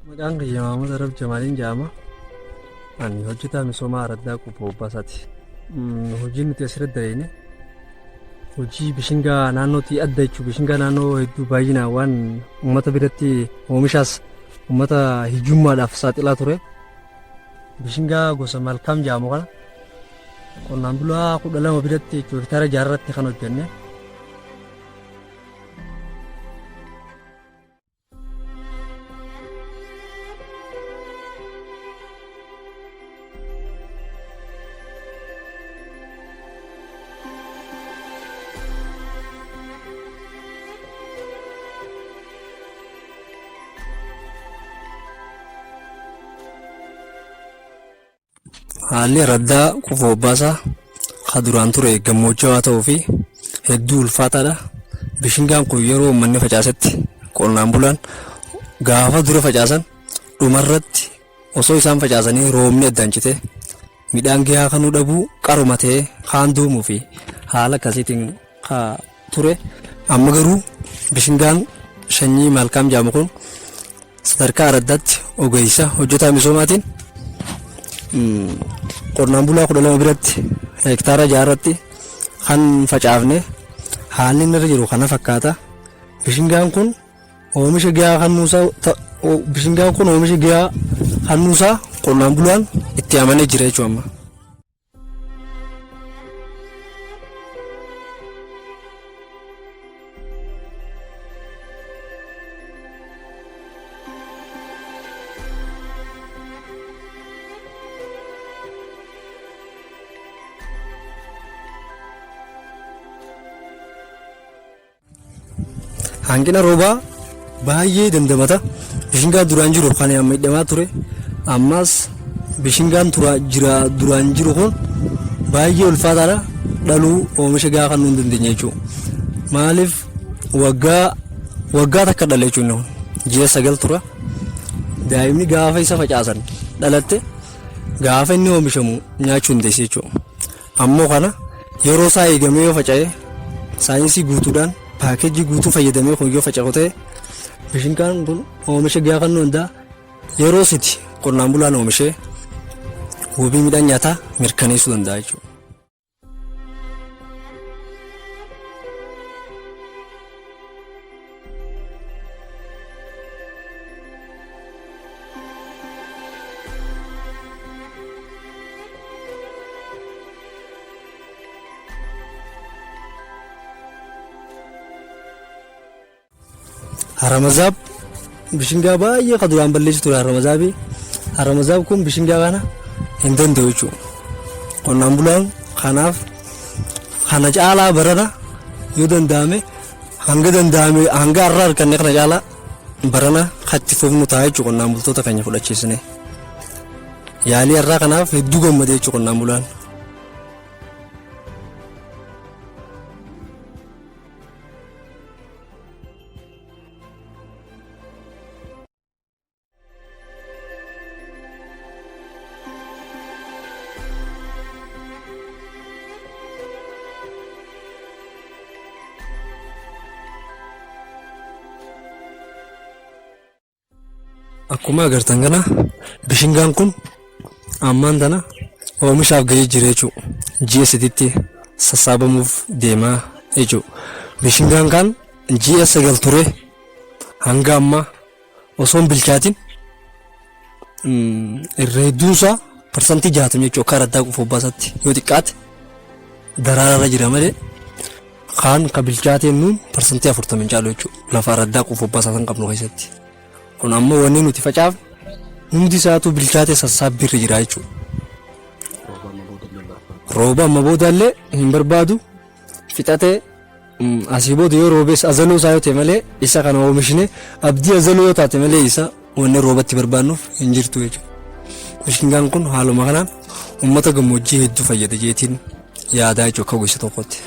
Maqaan kiyya Maamud Arab Jamaaliin jedhama. Ani hojjetaa misoomaa Araddaa Quufoo Baasaati. Hojiin nuti asirratti dalagnu hojii bishingaa naannootti adda jechuudha. Bishingaa naannoo hedduu baay'inaan waan uummata biratti oomishaas uummata hiyyummaadhaaf saaxilaa ture. Bishingaa gosa malkaam jedhamu kana qonnaan bulaa 12 biratti jechuudha hektaara 6 irratti kan hojjenne. Haalli Araddaa Quufoo Baasaa kan duraan ture gammoojjii waa ta'uu fi hedduu ulfaataadha. Bishingaan kun yeroo uummanni facaasetti qonnaan bulaan gaafa dura facaasan dhumarratti osoo isaan facaasanii roobni addaan cite midhaan gahaa kanuu dhabuu qaruma ta'ee kaan duumuu fi haala akkasiitiin ture. Amma garuu bishingaan sanyii malkaam jedhamu kun sadarkaa Araddaatti ogeessa hojjetaa misoomaatiin qonnaan bulaa 12 biratti hektaara 6 irratti kan facaafne haalli irra jiru kana fakkaata. Bishingaan kun oomisha gahaa kan nuusaa qonnaan bulaan itti amanee jira jechuudha amma. Hanqina roobaa baay'ee dandamata. Bishingaa duraan jiru kan miidhamaa ture. Ammas bishingaan duraan jiru kun baay'ee ulfaataadha. Dhaluu oomisha gahaa kan nuun dandeenye jechuudha. Maaliif waggaa takka dhale jechuudha. Ji'a 9 tura. Daa'imni gaafa isa facaasan dhalatte gaafa inni oomishamu nyaachuu hin dandeessu jechuudha. Ammoo kana yeroo isaa eegamee yoo faca'e saayinsii guutuudhaan paakeejii guutuu fayyadamee kun yoo faca'u ta'e bishingaan kun oomisha gahaa kan nuun yeroo siti qonnaan bulaan oomishee wabii midhaan nyaataa mirkaneessuu danda'a jechuudha. Haramazaab bishingaa baay'ee kan duraan balleessu ture. Haramazaab kun bishingaa kana hin danda'u jechuudha. Qonnaan bulaan kanaaf kana caalaa barana yoo danda'ame hanga har'a arganne kana caalaa barana itti fufnu ta'a jechuudha. Qonnaan bultoota keenya fudhachiisne yaalii har'aa kanaaf hedduu gammadee jechuudha qonnaan bulaan. Akkuma agartan kana bishingaan kun ammaan tana oomishaaf gahee jira jechuudha. Ji'a 3tti sassaabamuuf deemaa jechuudha. Bishingaan kan ji'a 9 ture hanga amma osoo hin bilchaatin irra hedduunsaa parsantii 60 jechuudha. Akka Araddaa Quufoo Baasaatti yoo xiqqaate daraararra jira malee kaan ka bilchaateen nuun parsantii 40 hin caalu jechuudha. Lafa Araddaa Quufoo Baasaa kan qabnu keessatti. Kun ammoo wanni nuti facaafne hundi isaatu bilchaatee sassaabbiirra jira jechuudha. Rooba amma boodaallee hin barbaadu fixatee asii booda yoo roobees azaloo isaa yoo ta'e malee isa kana oomishne abdii azaloo yoo taate malee isa wanni roobatti barbaannuuf hin jirtu jechuudha. Bishingaan kun haaluma kanaan uummata gammoojjii hedduu fayyada jeetiin yaadaa jechuudha akka gosa tokkotti.